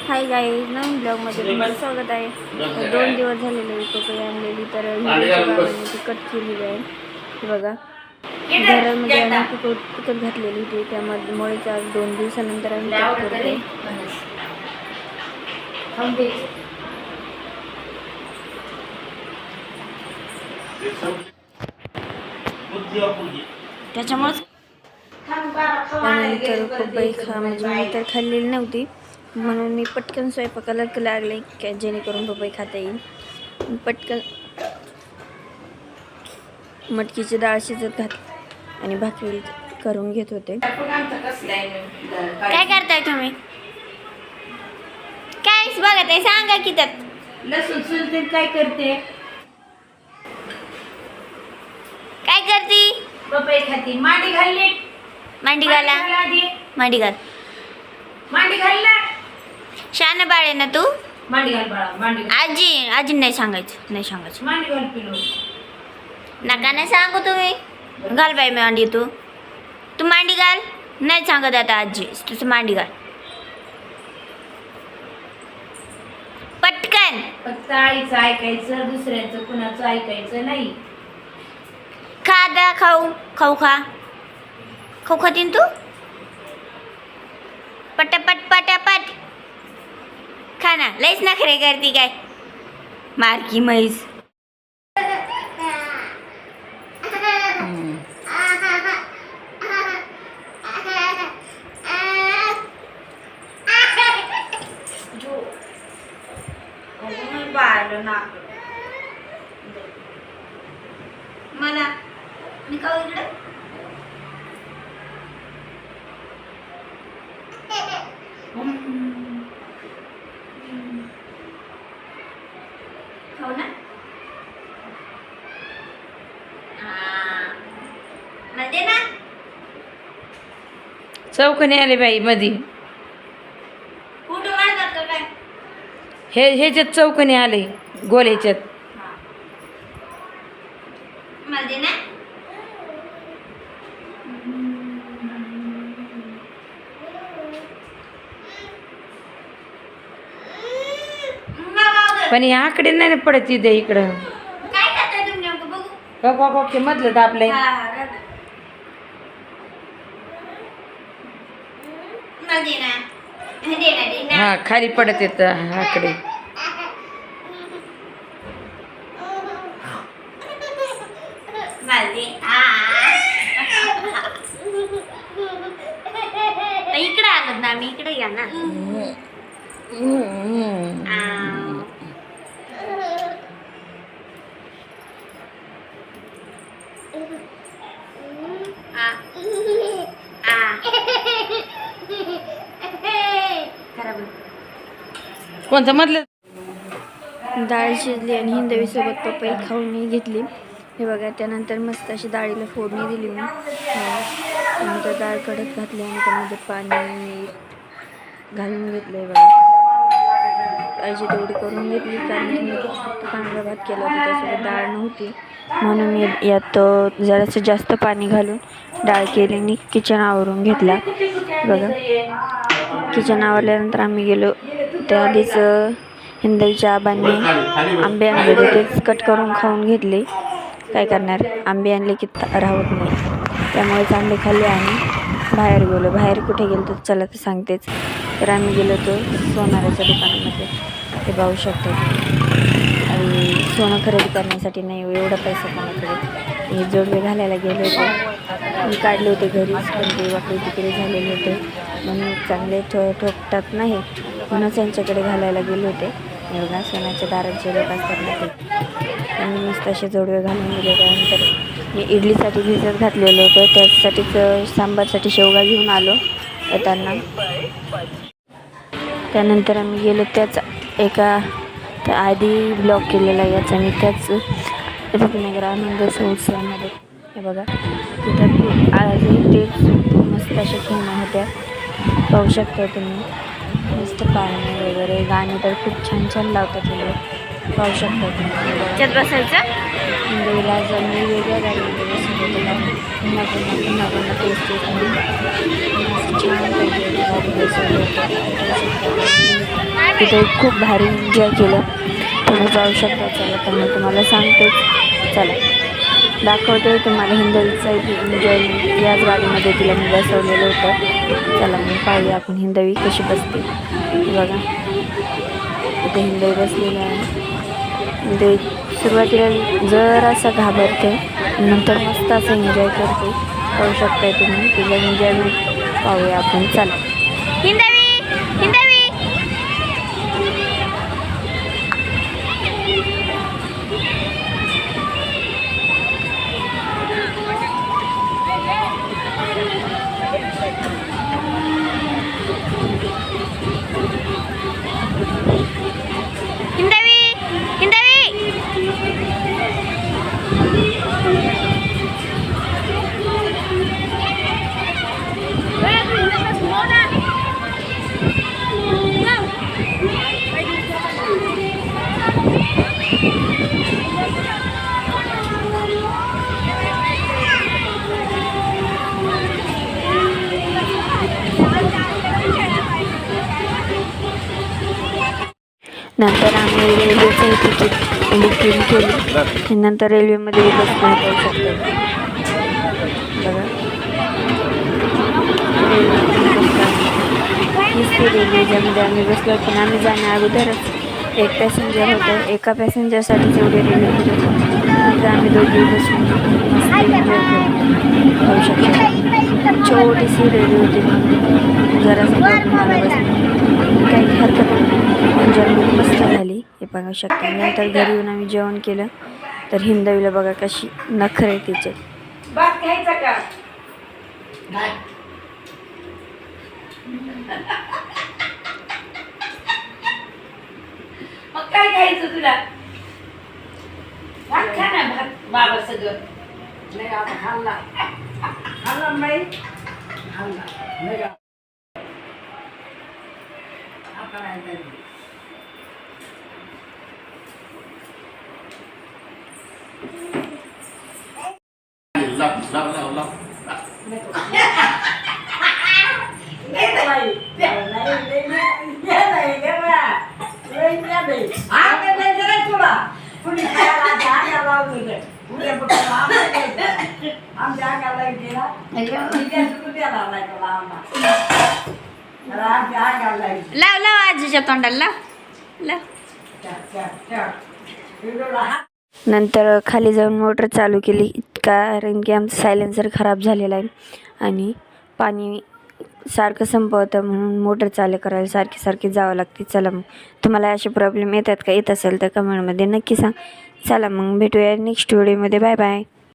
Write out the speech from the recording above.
Hi guys, नवीन ब्लॉगमध्ये तुमचं स्वागत आहे. 2 दिवस झालेले पपई आणलेली तर ती कट केलेली आहे. हे बघा, घरामध्ये आम्ही पिकत घातलेली होती, त्यामुळे आज 2 दिवसानंतर आम्ही कट करते. त्याच्यामुळेच त्यानंतर पपई म्हणजे मी तर खाल्लेली नव्हती, म्हणून मी पटकन स्वयंपाकाला लागले की जेणेकरून पपई खाता येईल. पटकन मटकीची डाळ शिजत घातली आणि भाकरी करून घेत होते. काय करताय तुम्ही? कायच बघत आहे, सांगा की त्यात लसूण सुलते काय करते? काय करती? पपई खाती. मांडी घालली. मांडी घाला. मांडी घाल. मांडी घालला. शान बाळे ना तू. मांडी घाल बाळा. मांडी आजी आजी नाही सांगायचं. मांडी घाल पिलो. नका नाही सांगू तुम्ही. घाल बाई मांडी. तू मांडी घाल. नाही सांगत आता आजी, तुझं मांडी घाल पटकन. फक्त आईचं ऐकायचं, दुसऱ्याचं कुणाचं ऐकायचं नाही. खा खाऊ खातीन तू. पटापट खा ना. लईच नखरे करती काय मारकी म्हैस. मला मी खाऊ इकडे. खाऊ ना. मध्ये ना चौकणी आले बाई मधी. कुठं वाजतात का काय? ह्याच्यात चौकणी आले, गोल ह्याच्यात. मध्ये ना. पण हे आकडे नाही पडत इथे इकडं. काय करताय तुम्ही नेमकं बघू. ओके मधलं दाबलंय. मध्ये ना. हा खाली पडत येत आकडे. इकडे आलं ना, मी इकडे या ना. कोणतं मधलं? डाळ शिजली आणि हिंदवी सोबत पपई खाऊन मी घेतली. हे बघा, त्यानंतर मस्त अशी डाळीला फोडणी दिली मी. त्यानंतर डाळ कडक घातली आणि त्यामध्ये पाणी मीठ घालून घेतलं. आहे बघा, पाहिजे तेवढी करून घेतली, कारण की मी फक्त पांढरा भात केला होता, त्यासोबत डाळ नव्हती, म्हणून मी यात जरासं जास्त पाणी घालून डाळ केली आणि किचन आवरून घेतला. बघा, किचन आवरल्यानंतर आम्ही गेलो. त्याआधीच हिंदवीच्या आबांनी आंबे आणले होते, तेच कट करून खाऊन घेतले. काय करणार, आंबे आणले की राहत नाही, त्यामुळेच आंबे खाल्ले आणि बाहेर कुठे गेलो तर चला तर सांगतेच. तर आम्ही गेलो होतो सोनाराच्या दुकानामध्ये. ते पाहू शकतो, आणि सोनं खरेदी करण्यासाठी नाही एवढा पैसा कोणाकडे. हे जोडवे घालायला गेले होते, मी काढले होते घरीच, पण ते वाकडे तिकडे झालेले होते, म्हणून चांगले ठोकतात नाही, म्हणूनच यांच्याकडे घालायला गेले होते. एवढा सोन्याच्या दाराचे लोक असतात ना ते. आणि मस्त असे जोडवे घालून गेले. त्यानंतर मी इडलीसाठी भिजत घातलेलं होतं, त्यासाठीच सांबारसाठी शेवगा घेऊन आलो येताना. त्यानंतर आम्ही गेलो त्याच एका आधी ब्लॉक केलेला याचा मी त्याच रुपनगर आनंद उत्सवामध्ये. हे बघा, तिथं आधी तेच मस्त अशा खेळण्या होत्या, पाहू शकता तुम्ही. मस्त पाणी वगैरे, गाणी तर खूप छान छान लावतात तुम्ही, पाहू शकता तुम्ही. त्यात बसायचं मुंबईला जर मी वेगळ्या गाडीमध्ये बसून होतो, पुन्हा टेस्ट छान पैकी गाडी बसवली होती. तिथे खूप भारी एन्जॉय केलं. तुम्ही जाऊ शकता. चला तर मी तुम्हाला सांगतेच. चला दाखवते तुम्हाला हिंदवीचा एन्जॉय. याच गाडीमध्ये तिला मी बसवलेलं होतं. चला मग पाहूया आपण हिंदवी कशी बसते. बघा इथे हिंदवी बसलेली आहे. ते सुरुवातीला जरासा घाबरते, नंतर मस्त असं एन्जॉय करते. पाहू शकताय तुम्ही तिला एन्जॉयमेंट. पाहूया आपण. चला हिंदवी हिंदवी. नंतर आम्ही रेल्वेचं तिकीट बुकिंग केली. नंतर रेल्वेमध्ये बसलो. पाहू शकतो बघा हीच ती रेल्वे ज्यामध्ये आम्ही बसलो. पण आम्ही जाण्या अगोदरच एक पॅसेंजर होतं. एका पॅसेंजरसाठीच एवढी रेल्वे होती. नंतर आम्ही दोघी बसून मस्त एन्जॉय केलं. पाहू शकतो छोटीशी रेल्वे होती. जरासं मला बसली काही हरकत नाही. एन्जॉयमेंट मस्त झाली. हे बघू शकता. नंतर घरी येऊन आम्ही जेवण केलं. तर हिंदवीला बघा कशी नखरे तिचे. भात घ्यायचा का? मग काय घ्यायचं तुला? भात खा ना. भात बाबा सगळं नाही आता खाल्ला. खाल्ला बाई खाल्ला नाही का? लाव लाव आजीच्या तोंडाला लाव लाव. नंतर खाली जाऊन मोटर चालू केली, कारण की आमचं सायलेन्सर खराब झालेला आहे आणि पाणी सारखं संपवतं, म्हणून मोटर चालू करायला सारखी जावं लागते. चला मग तुम्हाला असे प्रॉब्लेम येतात का? येत असेल तर कमेंटमध्ये नक्की सांग. चला मग भेटूया नेक्स्ट व्हिडिओमध्ये. Bye bye.